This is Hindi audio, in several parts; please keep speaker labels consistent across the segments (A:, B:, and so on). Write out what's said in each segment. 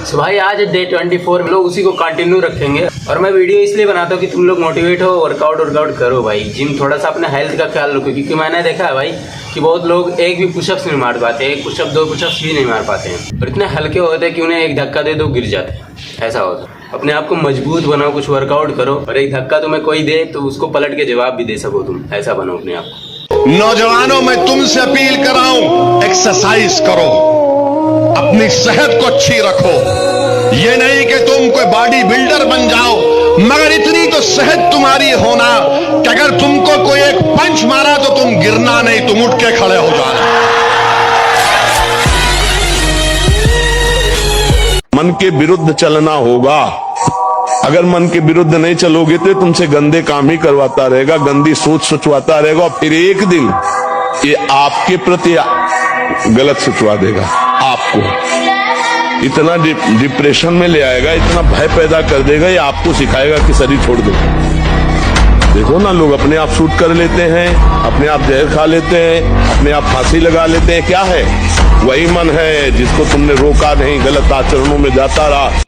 A: तो भाई आज डे 24 में लोग उसी को कंटिन्यू रखेंगे। और मैं वीडियो इसलिए बनाता हूँ कि तुम लोग मोटिवेट हो, वर्कआउट करो भाई। जिम थोड़ा सा अपने हेल्थ का ख्याल रखो, क्योंकि मैंने देखा है भाई कि बहुत लोग एक भी पुशअप्स नहीं मार पाते, एक पुशअप दो पुशअप्स भी नहीं मार पाते हैं, और इतने हल्के होते हैं कि उन्हें एक धक्का दे दो गिर जाते हैं। ऐसा होता है। अपने आप को मजबूत बनाओ, कुछ वर्कआउट करो, और एक धक्का तुम्हें कोई दे तो उसको पलट के जवाब भी दे सको तुम। ऐसा बनो अपने आप को।
B: नौजवानों, मैं तुमसे अपील कर रहा हूं, एक्सरसाइज करो, अपनी सेहत को अच्छी रखो। ये नहीं कि तुम कोई बॉडी बिल्डर बन जाओ, मगर इतनी तो सेहत तुम्हारी होना कि अगर तुमको कोई एक पंच मारा तो तुम गिरना नहीं, तुम उठ के खड़े हो जाना।
C: मन के विरुद्ध चलना होगा। अगर मन के विरुद्ध नहीं चलोगे तो तुमसे गंदे काम ही करवाता रहेगा, गंदी सोच सोचवाता रहेगा, और फिर एक दिन ये आपके प्रति गलत सोचवा देगा। आपको इतना डिप्रेशन में ले आएगा, इतना भय पैदा कर देगा, ये आपको सिखाएगा कि शरीर छोड़ दो। देखो ना, लोग अपने आप शूट कर लेते हैं, अपने आप जहर खा लेते हैं, अपने आप फांसी लगा लेते हैं। क्या है? वही मन है जिसको तुमने रोका नहीं, गलत आचरणों में जाता रहा।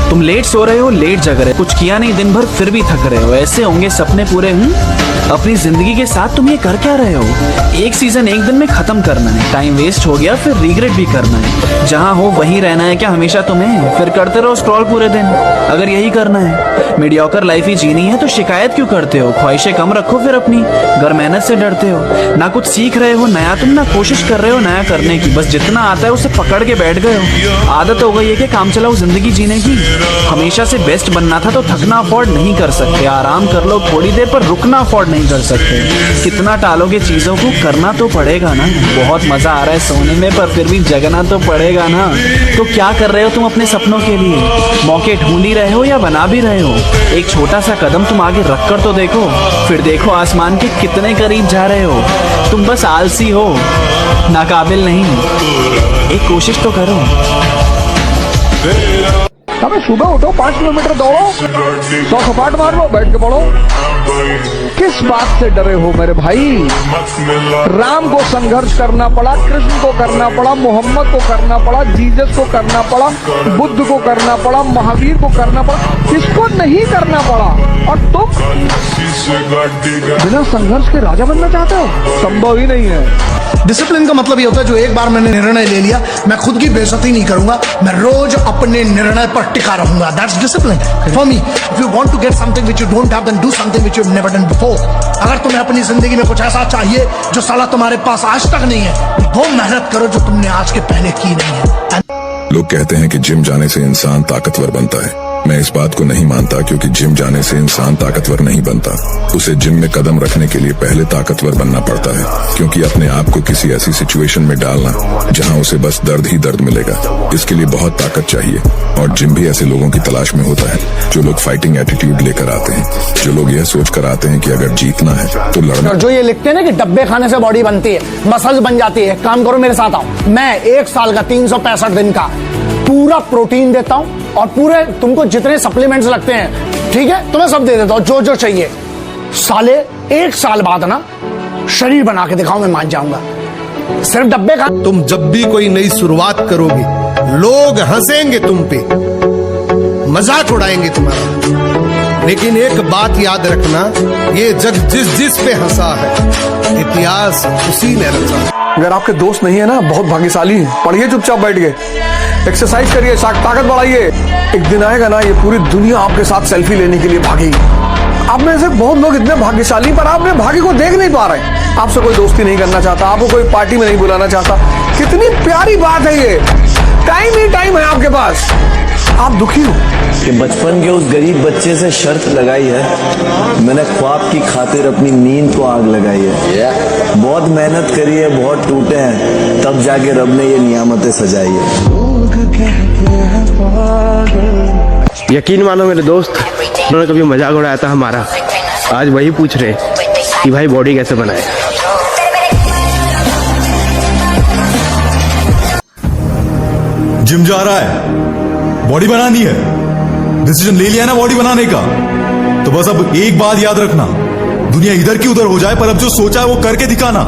D: तुम लेट सो रहे हो, लेट जग रहे हो, कुछ किया नहीं दिन भर फिर भी थक रहे हो। ऐसे होंगे सपने पूरे? अपनी जिंदगी के साथ तुम ये कर क्या रहे हो? एक सीजन एक दिन में खत्म करना है, टाइम वेस्ट हो गया फिर रिग्रेट भी करना है। जहां हो वहीं रहना है क्या हमेशा तुम्हें? फिर करते रहो स्क्रॉल पूरे दिन। अगर यही करना है, मीडियोकर लाइफ ही जीनी है, तो शिकायत क्यों करते हो? ख्वाहिशें कम रखो फिर अपनी। घर मेहनत से डरते हो, ना कुछ सीख रहे हो नया तुम, ना कोशिश कर रहे हो नया करने की। बस जितना आता है उसे पकड़ के बैठ गए हो। आदत हो गई है कि काम चलाओ जिंदगी जीने की। हमेशा से बेस्ट बनना था तो थकना अफोर्ड नहीं कर सकते। आराम कर लो थोड़ी देर, पर रुकना अफोर्ड नहीं कर सकते। कितना टालोगे चीजों को, करना तो पड़ेगा ना। बहुत मजा आ रहा है सोने में, पर फिर भी जगना तो पड़ेगा ना। तो क्या कर रहे हो तुम अपने सपनों के लिए? मौके ढूंढ ही रहे हो या बना भी रहे हो? एक छोटा सा कदम तुम आगे रख कर तो देखो, फिर देखो आसमान के कितने करीब जा रहे हो। तुम बस आलसी हो, नाकाबिल नहीं। एक कोशिश तो करो।
E: हमें सुबह उठो, 5 किलोमीटर दौड़ो, 100 सपाट मार लो, बैठ के पढ़ो। किस बात से डरे हो मेरे भाई? राम को संघर्ष करना पड़ा, कृष्ण को करना पड़ा, मोहम्मद को करना पड़ा, जीसस को करना पड़ा, बुद्ध को करना पड़ा, महावीर को करना पड़ा, किसको नहीं करना पड़ा? और तुम बिना संघर्ष के राजा बनना चाहते हो? संभव ही नहीं है।
F: डिसिप्लिन का मतलब ये होता है जो एक बार मैंने निर्णय ले लिया, मैं खुद की बेइज्जती नहीं करूंगा, मैं रोज अपने निर्णय पर टिका रहूंगा। That's discipline for me. If you want to get something which you don't have, then do something which you have never done before. अगर तुम्हें अपनी जिंदगी में कुछ ऐसा चाहिए जो साला तुम्हारे पास आज तक नहीं है, वो मेहनत करो जो तुमने आज के पहले की नहीं है।
G: लोग कहते हैं कि जिम जाने से इंसान ताकतवर बनता है। मैं इस बात को नहीं मानता, क्योंकि जिम जाने से इंसान ताकतवर नहीं बनता। उसे जिम में कदम रखने के लिए पहले ताकतवर बनना पड़ता है, क्योंकि अपने आप को किसी ऐसी सिचुएशन में डालना जहां उसे बस दर्द ही दर्द मिलेगा, इसके लिए बहुत ताकत चाहिए। और जिम भी ऐसे लोगों की तलाश में होता है जो लोग फाइटिंग एटीट्यूड लेकर आते हैं, जो लोग यह सोच कर आते हैं कि अगर जीतना है तो लड़ना।
F: जो ये लिखते हैं ना कि डब्बे खाने से बॉडी बनती है, मसल्स बन जाती है, काम करो मेरे साथ आओ। मैं 1 साल का 365 दिन का पूरा प्रोटीन देता हूं, और पूरे तुमको जितने सप्लीमेंट्स लगते हैं, ठीक है, तुम्हें सब दे देता हूं जो जो चाहिए। साले 1 साल बाद ना शरीर बना के दिखाओ, मैं मान जाऊंगा। सिर्फ डब्बे खा।
H: तुम जब भी कोई नई शुरुआत करोगे, लोग हंसेंगे तुम पे, मजाक उड़ाएंगे तुम्हारा, लेकिन एक बात याद रखना, ये जग जिस पे हंसा है, इतिहास उसी ने रचा।
E: अगर आपके दोस्त नहीं है ना, बहुत भाग्यशाली हैं। पढ़िए चुपचाप बैठ के, एक्सरसाइज करिए, ताकत बढ़ाइए। एक दिन आएगा ना, ये पूरी दुनिया आपके साथ सेल्फी लेने के लिए भागेगी। आप में से बहुत लोग इतने भाग्यशाली, पर आप अपने भाग्य को देख नहीं पा रहे। आपसे कोई दोस्ती नहीं करना चाहता, आपको कोई पार्टी में नहीं बुलाना चाहता। कितनी प्यारी बात है ये। टाइम ही टाइम है आपके पास, आप दुखी हो
I: कि बचपन के उस गरीब बच्चे से शर्त लगाई है, मैंने ख्वाब की खातिर अपनी नींद को आग लगाई है। बहुत मेहनत करी है, बहुत टूटे हैं, तब जाके रब ने ये नियामतें सजाई है।
A: यकीन मानो मेरे दोस्त, उन्होंने कभी मजाक उड़ाया था हमारा, आज वही पूछ रहे कि भाई बॉडी कैसे बनाए।
J: जिम जा रहा है, बॉडी बनानी है, डिसीजन ले लिया ना बॉडी बनाने का, तो बस अब एक बात याद रखना, दुनिया इधर की उधर हो जाए, पर अब जो सोचा है वो करके दिखाना,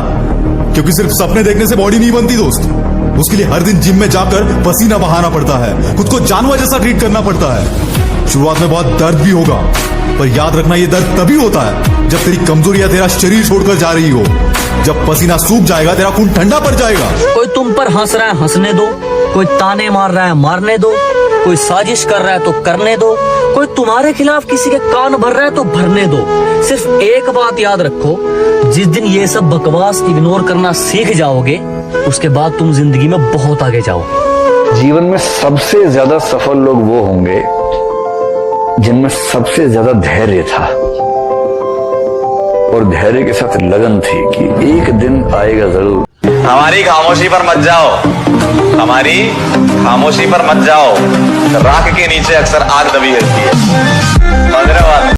J: क्योंकि सिर्फ सपने देखने से बॉडी नहीं बनती दोस्त। उसके लिए हर दिन जिम में जाकर पसीना बहाना पड़ता है, खुद को जानवर जैसा ट्रीट करना पड़ता है। शुरुआत में बहुत दर्द भी होगा, पर याद रखना ये दर्द तभी होता है जब तेरी कमजोरियां तेरा शरीर छोड़कर जा रही हो। जब पसीना सूख जाएगा, तेरा खून ठंडा पड़ जाएगा।
K: कोई तुम पर हंस रहा है, हंसने दो। कोई ताने मार रहा है, मारने दो। कोई साजिश कर रहा है तो करने दो। कोई तुम्हारे खिलाफ किसी के कान भर रहा है तो भरने दो। सिर्फ एक बात याद रखो, जिस दिन ये सब बकवास इग्नोर करना सीख जाओगे, उसके बाद तुम जिंदगी में बहुत आगे जाओगे।
I: जीवन में सबसे ज्यादा सफल लोग वो होंगे जिनमें सबसे ज्यादा धैर्य था और धैर्य के साथ लगन थी कि एक दिन आएगा जरूर।
L: हमारी खामोशी पर मत जाओ, हमारी खामोशी पर मत जाओ। राख के नीचे अक्सर आग दबी रहती है। धन्यवाद।